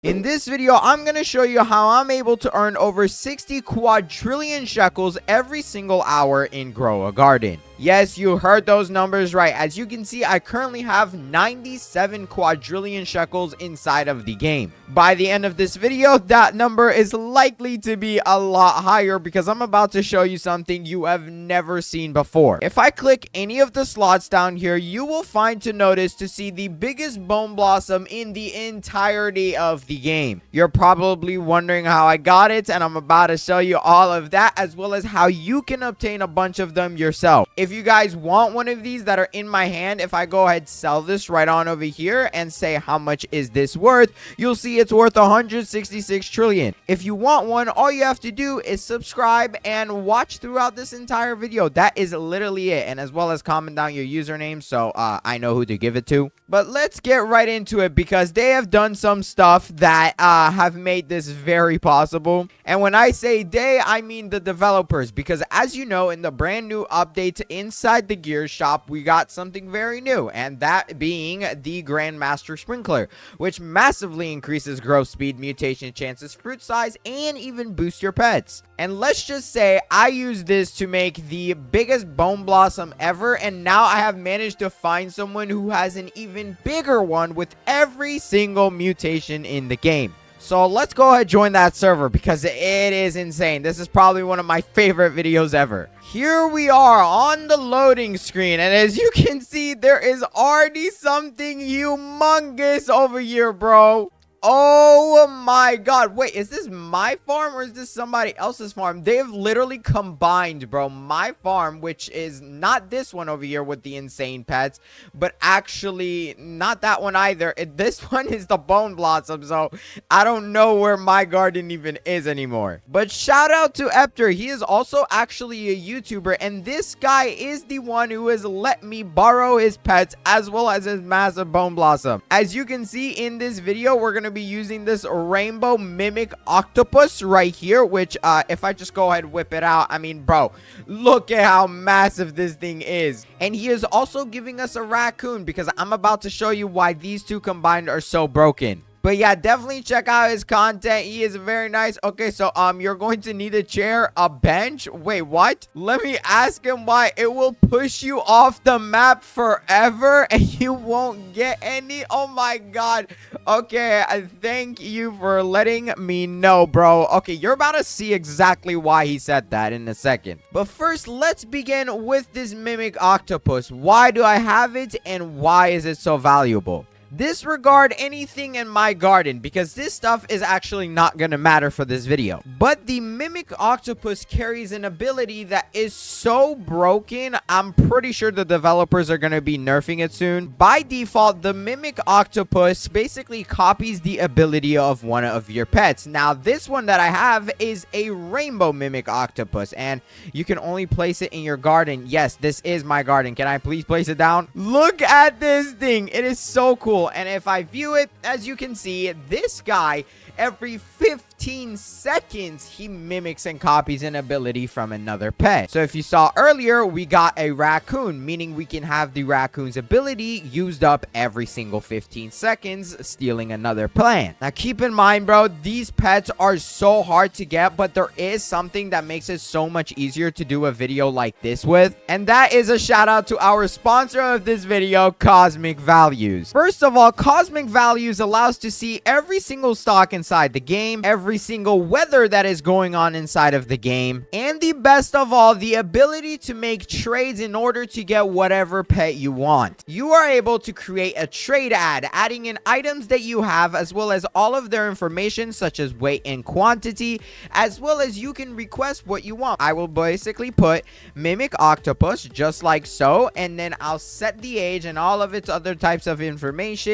In this video, I'm going to show you how I'm able to earn over 60 quadrillion shekels every single hour in Grow a Garden. Yes, you heard those numbers right. As you can see, I currently have 97 quadrillion shekels inside of the game. By the end of this video, that number is likely to be a lot higher because I'm about to show you something you have never seen before. If I click any of the slots down here, you will find to see the biggest bone blossom in the entirety of the game. You're probably wondering how I got it, and I'm about to show you all of that, as well as how you can obtain a bunch of them yourself. If you guys want one of these that are in my hand, if I go ahead sell this right on over here and say how much is this worth, you'll see it's worth 166 trillion. If you want one, all you have to do is subscribe and watch throughout this entire video. That is literally it, and as well as comment down your username so I know who to give it to. But let's get right into it because they have done some stuff that have made this very possible. And when I say they, I mean the developers, because as you know, in the brand new update inside the gear shop, we got something very new, and that being the Grandmaster Sprinkler, which massively increases growth speed, mutation chances, fruit size, and even boost your pets. And let's just say I use this to make the biggest bone blossom ever, and now I have managed to find someone who has an even bigger one with every single mutation in the game. So let's go ahead and join that server because it is insane. This is probably one of my favorite videos ever. Here we are on the loading screen, and as you can see, there is already something humongous over here, bro. Oh my god. Wait, is this my farm or is this somebody else's farm? They've literally combined, bro, my farm, which is not this one over here with the insane pets, but actually not that one either. This one is the bone blossom, so I don't know where my garden even is anymore. But shout out to Epter. He is also actually a YouTuber, and this guy is the one who has let me borrow his pets as well as his massive bone blossom. As you can see in this video, we're gonna be using this rainbow mimic octopus right here, which if I just go ahead and whip it out, I mean, bro, look at how massive this thing is. And he is also giving us a raccoon because I'm about to show you why these two combined are so broken. But yeah, definitely check out his content. He is very nice. Okay, so you're going to need a chair, a bench. Wait, what? Let me ask him why. It will push you off the map forever and you won't get any. Oh my god. Okay, thank you for letting me know, bro. Okay, you're about to see exactly why he said that in a second. But first, let's begin with this mimic octopus. Why do I have it and why is it so valuable? Disregard anything in my garden because this stuff is actually not gonna matter for this video. But the mimic octopus carries an ability that is so broken, I'm pretty sure the developers are gonna be nerfing it soon. By default, the mimic octopus basically copies the ability of one of your pets. Now, this one that I have is a rainbow mimic octopus, and you can only place it in your garden. Yes, this is my garden. Can I please place it down? Look at this thing. It is so cool. And if I view it, as you can see, this guy, every 15 seconds, he mimics and copies an ability from another pet. So if you saw earlier, we got a raccoon, meaning we can have the raccoon's ability used up every single 15 seconds, stealing another plant. Now, keep in mind, bro, these pets are so hard to get, but there is something that makes it so much easier to do a video like this with, and that is a shout out to our sponsor of this video, Cosmic Values. First of all, Cosmic Values allows to see every single stock inside the game, every single weather that is going on inside of the game, and the best of all, the ability to make trades in order to get whatever pet you want. You are able to create a trade ad, adding in items that you have, as well as all of their information, such as weight and quantity, as well as you can request what you want. I will basically put mimic octopus, just like so, and then I'll set the age and all of its other types of information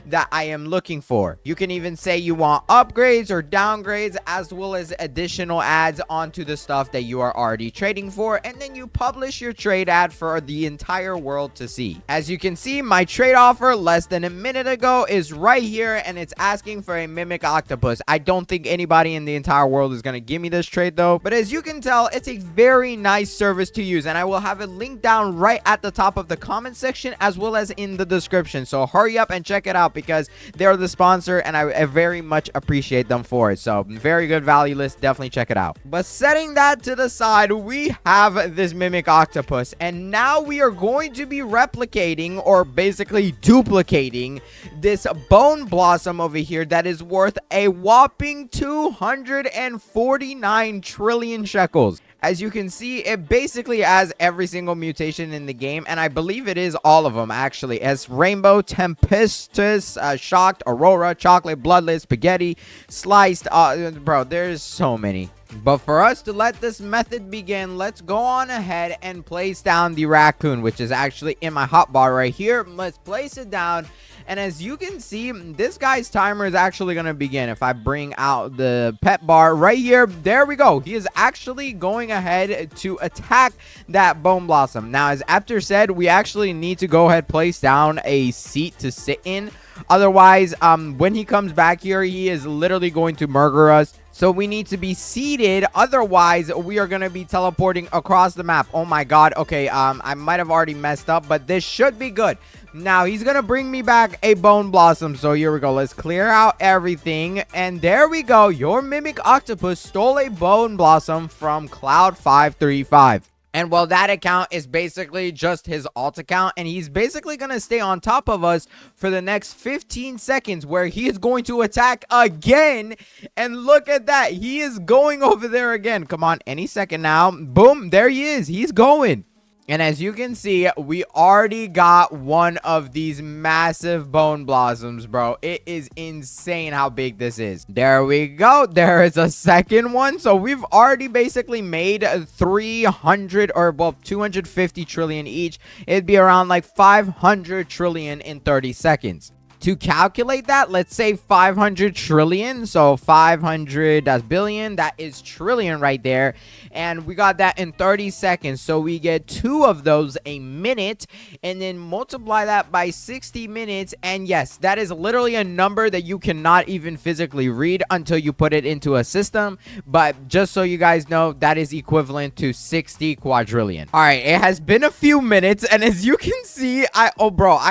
that I am looking for. You can even say you want upgrades or downgrades, as well as additional ads onto the stuff that you are already trading for, and then you publish your trade ad for the entire world to see. As you can see, my trade offer less than a minute ago is right here, and it's asking for a mimic octopus. I don't think anybody in the entire world is going to give me this trade though, but as you can tell, it's a very nice service to use, and I will have it linked down right at the top of the comment section as well as in the description. So hurry up up and check it out because they're the sponsor and I very much appreciate them for it. So very good value list. Definitely check it out. But setting that to the side, we have this mimic octopus, and now we are going to be replicating or basically duplicating this bone blossom over here that is worth a whopping 249 trillion shekels. As you can see, it basically has every single mutation in the game, and I believe it is all of them, actually. As Rainbow, Tempestuous, Shocked, Aurora, Chocolate, Bloodless, Spaghetti, Sliced. Bro, there's so many. But for us to let this method begin, let's go on ahead and place down the raccoon, which is actually in my hotbar right here. Let's place it down. And as you can see, this guy's timer is actually going to begin. If I bring out the pet bar right here, there we go. He is actually going ahead to attack that bone blossom. Now, as After said, we actually need to go ahead place down a seat to sit in. Otherwise, when he comes back here, he is literally going to murder us. So we need to be seated. Otherwise, we are going to be teleporting across the map. Oh my god. Okay, I might have already messed up, but this should be good. Now, he's going to bring me back a bone blossom. So here we go. Let's clear out everything. And there we go. Your mimic octopus stole a bone blossom from Cloud535. And well, that account is basically just his alt account, and he's basically going to stay on top of us for the next 15 seconds where he is going to attack again. And look at that. He is going over there again. Come on, any second now. Boom, there he is. He's going. And as you can see, we already got one of these massive bone blossoms, bro. It is insane how big this is. There we go. There is a second one. So we've already basically made 300 or, well, 250 trillion each. It'd be around like 500 trillion in 30 seconds. To calculate that, let's say 500 trillion. So 500, that's billion. That is trillion right there. And we got that in 30 seconds. So we get 2 of those a minute. And then multiply that by 60 minutes. And yes, that is literally a number that you cannot even physically read until you put it into a system. But just so you guys know, that is equivalent to 60 quadrillion. All right, it has been a few minutes. And as you can see, I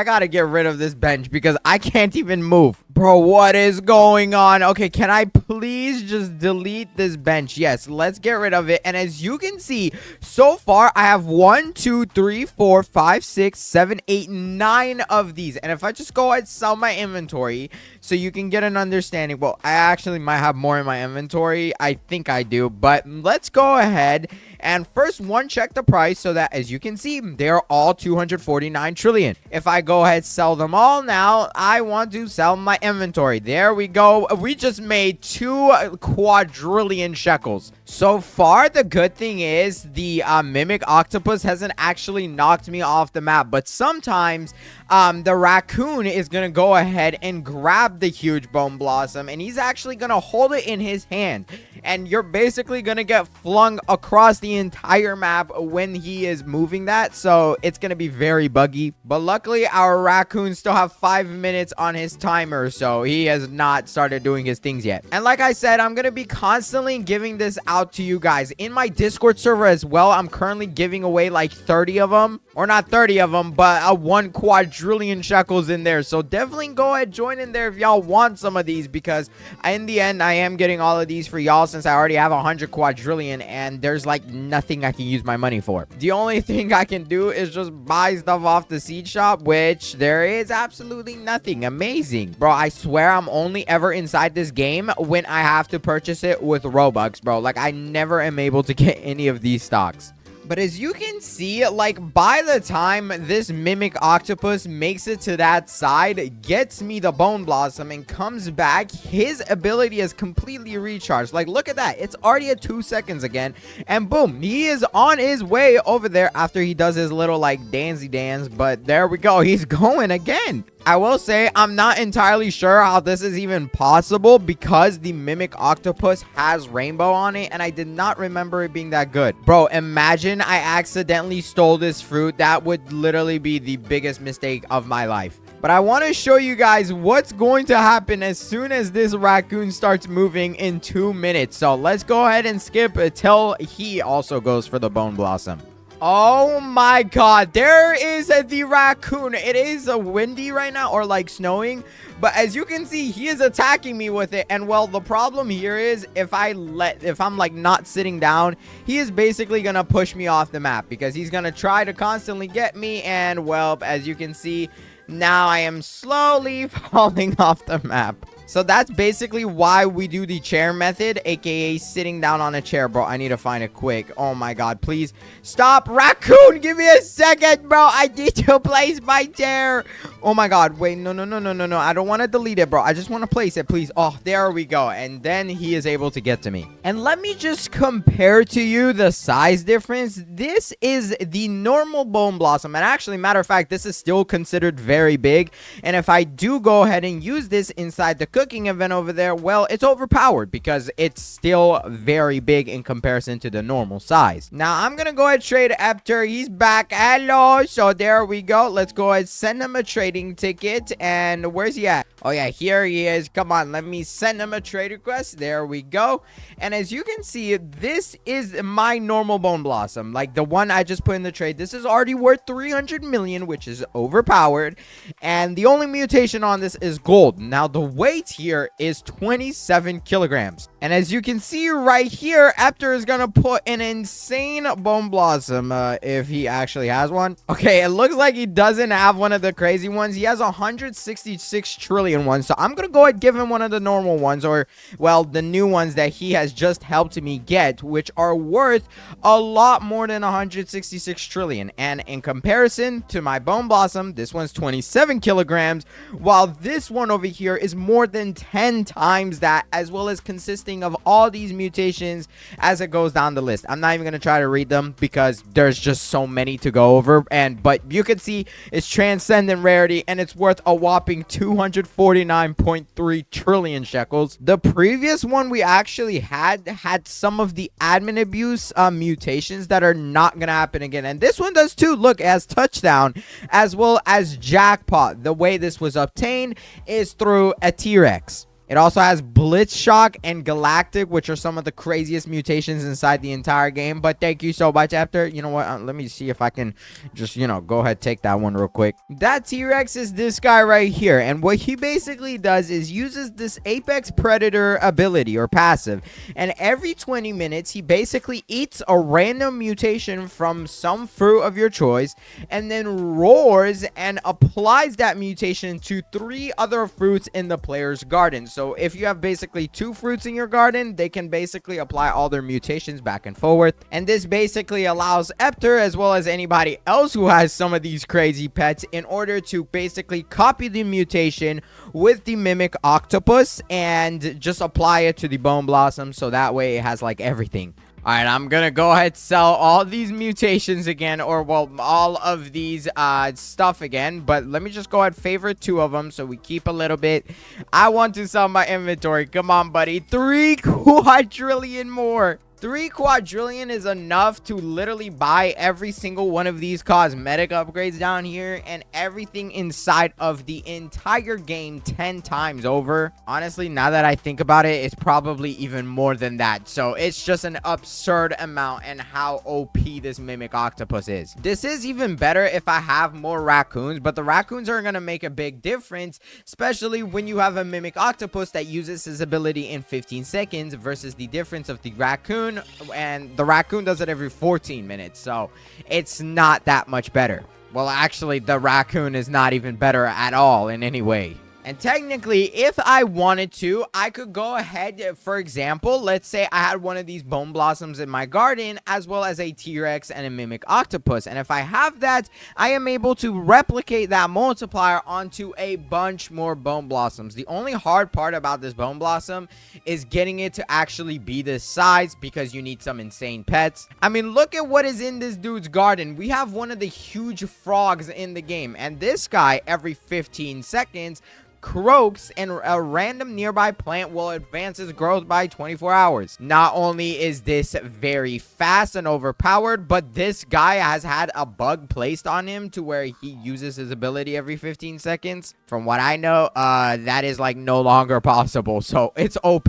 got to get rid of this bench because I can't even move. Bro, what is going on? Okay, can I please just delete this bench? Yes, let's get rid of it. And as you can see, so far I have 1, 2, 3, 4, 5, 6, 7, 8, 9 of these. And if I just go ahead and sell my inventory so you can get an understanding. Well, I actually might have more in my inventory. I think I do. But let's go ahead and first one, check the price so that as you can see, they're all 249 trillion. If I go ahead sell them all now, I want to sell my inventory. There we go. We just made 2 quadrillion shekels. So far, the good thing is the mimic octopus hasn't actually knocked me off the map. But sometimes the raccoon is going to go ahead and grab the huge bone blossom. And he's actually going to hold it in his hand. And you're basically going to get flung across the entire map when he is moving that. So it's going to be very buggy. But luckily, our raccoon still have 5 minutes on his timer. So he has not started doing his things yet. And like I said, I'm going to be constantly giving this out to you guys in my Discord server as well. I'm currently giving away like 30 of them, or not 30 of them, but 1 quadrillion shekels in there. So definitely go ahead, join in there if y'all want some of these, because in the end, I am getting all of these for y'all since I already have 100 quadrillion and there's like nothing I can use my money for. The only thing I can do is just buy stuff off the seed shop, which there is absolutely nothing. Amazing. Bro, I swear I'm only ever inside this game when I have to purchase it with Robux, bro. Like, I never am able to get any of these stocks. But as you can see, like, by the time this mimic octopus makes it to that side, gets me the bone blossom, and comes back, his ability is completely recharged. Like, look at that. It's already at 2 seconds again. And boom, he is on his way over there after he does his little, like, dancey dance. But there we go. He's going again. I will say I'm not entirely sure how this is even possible because the mimic octopus has rainbow on it and I did not remember it being that good. Bro, imagine I accidentally stole this fruit. That would literally be the biggest mistake of my life. But I want to show you guys what's going to happen as soon as this raccoon starts moving in 2 minutes. So let's go ahead and skip until he also goes for the bone blossom. Oh my god, there is the raccoon. It is windy right now, or like snowing, but as you can see, he is attacking me with it. And well, the problem here is if I'm like not sitting down, he is basically gonna push me off the map because he's gonna try to constantly get me. And well, as you can see, now I am slowly falling off the map. So that's basically why we do the chair method, aka sitting down on a chair, bro. I need to find it quick. Oh my god, please stop. Raccoon, give me a second, bro. I need to place my chair. Oh my god, wait, no. I don't want to delete it, bro. I just want to place it, please. Oh, there we go. And then he is able to get to me. And let me just compare to you the size difference. This is the normal bone blossom. And actually, matter of fact, this is still considered very big. And if I do go ahead and use this inside the cooking event over there, well, it's overpowered because it's still very big in comparison to the normal size. Now I'm gonna go ahead and trade Epter. He's back. Hello. So there we go. Let's go ahead and send him a trading ticket. And where's he at? Oh yeah, here he is. Come on, let me send him a trade request. There we go. And as you can see, this is my normal bone blossom, like the one I just put in the trade. This is already worth 300 million, which is overpowered, and the only mutation on this is gold. Now the weight here is 27 kilograms, and as you can see right here, Epter is gonna put an insane bone blossom if he actually has one. Okay, it looks like he doesn't have one of the crazy ones. He has 166 trillion ones, so I'm gonna go ahead and give him one of the normal ones, or well, the new ones that he has just helped me get, which are worth a lot more than 166 trillion. And in comparison to my bone blossom, this one's 27 kilograms, while this one over here is more than 10 times that, as well as consisting of all these mutations as it goes down the list. I'm not even gonna try to read them because there's just so many to go over, but you can see it's transcendent rarity and it's worth a whopping 249.3 trillion shekels. The previous one we actually had some of the admin abuse mutations that are not gonna happen again, and this one does too. Look, it has touchdown as well as jackpot. The way this was obtained is through a T-Rex. It also has Blitz Shock and Galactic, which are some of the craziest mutations inside the entire game. But thank you so much, After. You know what? Let me see if I can just, go ahead, take that one real quick. That T-Rex is this guy right here. And what he basically does is uses this Apex Predator ability or passive. And every 20 minutes, he basically eats a random mutation from some fruit of your choice and then roars and applies that mutation to 3 other fruits in the player's garden. So if you have basically 2 fruits in your garden, they can basically apply all their mutations back and forth. And this basically allows Epter, as well as anybody else who has some of these crazy pets, in order to basically copy the mutation with the mimic octopus and just apply it to the bone blossom, so that way it has like everything. All right, I'm gonna go ahead and sell all these mutations again, or well, all of these stuff again. But let me just go ahead and favorite 2 of them so we keep a little bit. I want to sell my inventory. Come on, buddy. 3 quadrillion more. 3 quadrillion is enough to literally buy every single one of these cosmetic upgrades down here and everything inside of the entire game 10 times over. Honestly, now that I think about it, it's probably even more than that. So it's just an absurd amount and how OP this mimic octopus is. This is even better if I have more raccoons, but the raccoons are going to make a big difference, especially when you have a mimic octopus that uses his ability in 15 seconds versus the difference of the raccoon, and the raccoon does it every 14 minutes, so it's not that much better. Well, actually, the raccoon is not even better at all in any way. And technically, if I wanted to, I could go ahead, for example, let's say I had one of these bone blossoms in my garden, as well as a T-Rex and a mimic octopus. And if I have that, I am able to replicate that multiplier onto a bunch more bone blossoms. The only hard part about this bone blossom is getting it to actually be this size, because you need some insane pets. I mean, look at what is in this dude's garden. We have one of the huge frogs in the game, and this guy, every 15 seconds, croaks, and a random nearby plant will advance its growth by 24 hours. Not only is this very fast and overpowered, but this guy has had a bug placed on him to where he uses his ability every 15 seconds. From what I know, that is like no longer possible, so it's OP.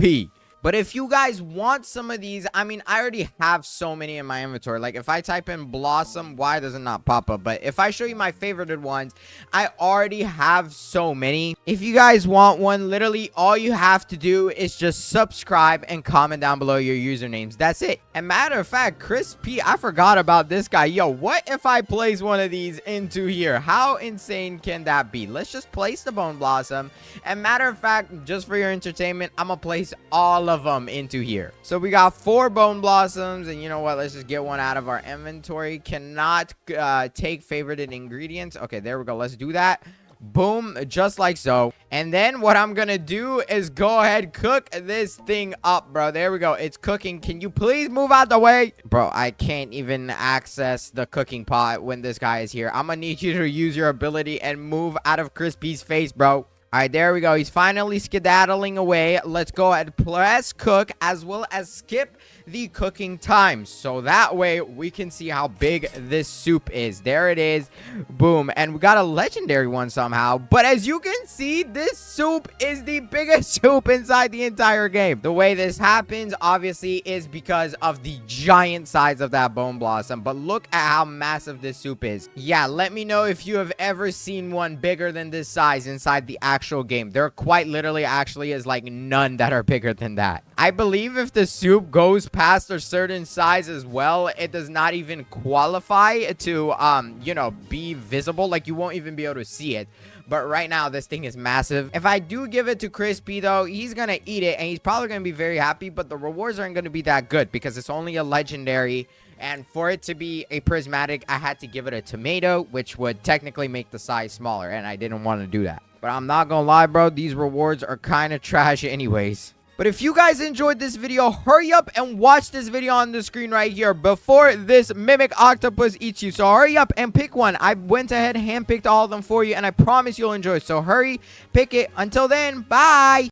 But if you guys want some of these, I mean, I already have so many in my inventory. Like, if I type in Blossom, why does it not pop up? But if I show you my favorited ones, I already have so many. If you guys want one, literally all you have to do is just subscribe and comment down below your usernames. That's it. And matter of fact, Chris P, I forgot about this guy. Yo, what if I place one of these into here? How insane can that be? Let's just place the Bone Blossom. And matter of fact, just for your entertainment, I'm gonna place all of them into here. So we got 4 Bone Blossoms, and you know what, let's just get one out of our inventory. Cannot take favorited ingredients. Okay, there we go. Let's do that. Boom, just like so. And then what I'm gonna do is go ahead, cook this thing up, bro. There we go. It's cooking. Can you please move out the way? Bro, I can't even access the cooking pot when this guy is here. I'm gonna need you to use your ability and move out of Crispy's face, bro. All right, there we go. He's finally skedaddling away. Let's go ahead, press cook, as well as skip the cooking time, so that way we can see how big this soup is. There it is. Boom. And we got a legendary one somehow, but as you can see, this soup is the biggest soup inside the entire game. The way this happens obviously is because of the giant size of that Bone Blossom, but look at how massive this soup is. Yeah, let me know if you have ever seen one bigger than this size inside the actual game. There quite literally actually is like none that are bigger than that. I believe if the soup goes past a certain size as well, it does not even qualify to you know, be visible. Like, you won't even be able to see it. But right now this thing is massive. If I do give it to Crispy though, he's gonna eat it and he's probably gonna be very happy, but the rewards aren't gonna be that good because it's only a legendary. And for it to be a prismatic, I had to give it a tomato, which would technically make the size smaller, and I didn't want to do that. But I'm not gonna lie, bro, these rewards are kind of trash anyways. But if you guys enjoyed this video, hurry up and watch this video on the screen right here before this mimic octopus eats you. So hurry up and pick one. I went ahead and handpicked all of them for you, and I promise you'll enjoy it. So hurry, pick it. Until then, bye.